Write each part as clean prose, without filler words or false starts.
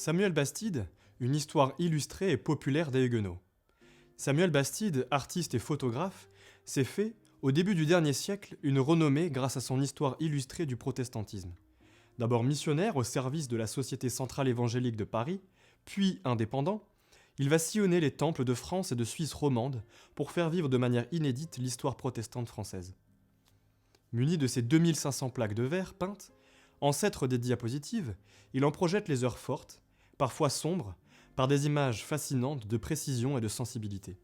Samuel Bastide, une histoire illustrée et populaire des Huguenots. Samuel Bastide, artiste et photographe, s'est fait, au début du dernier siècle, une renommée grâce à son histoire illustrée du protestantisme. D'abord missionnaire au service de la Société centrale évangélique de Paris, puis indépendant, il va sillonner les temples de France et de Suisse romande pour faire vivre de manière inédite l'histoire protestante française. Muni de ses 2500 plaques de verre peintes, ancêtre des diapositives, il en projette les heures fortes, parfois sombres, par des images fascinantes de précision et de sensibilité.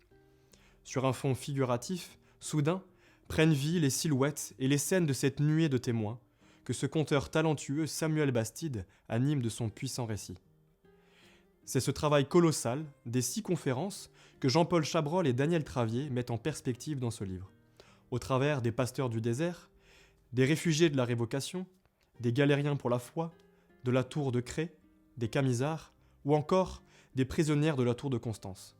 Sur un fond figuratif, soudain, prennent vie les silhouettes et les scènes de cette nuée de témoins que ce conteur talentueux Samuel Bastide anime de son puissant récit. C'est ce travail colossal des 6 conférences que Jean-Paul Chabrol et Daniel Travier mettent en perspective dans ce livre, au travers des pasteurs du désert, des réfugiés de la Révocation, des galériens pour la foi, de la tour de Cré, des Camisards, ou encore des prisonnières de la tour de Constance.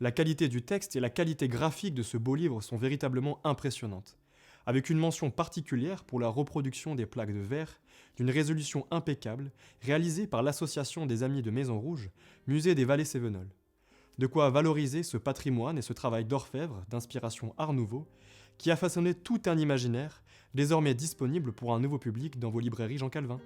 La qualité du texte et la qualité graphique de ce beau livre sont véritablement impressionnantes, avec une mention particulière pour la reproduction des plaques de verre d'une résolution impeccable réalisée par l'Association des Amis de Maison Rouge, musée des Vallées Cévenols. De quoi valoriser ce patrimoine et ce travail d'orfèvre d'inspiration Art Nouveau qui a façonné tout un imaginaire désormais disponible pour un nouveau public dans vos librairies Jean Calvin.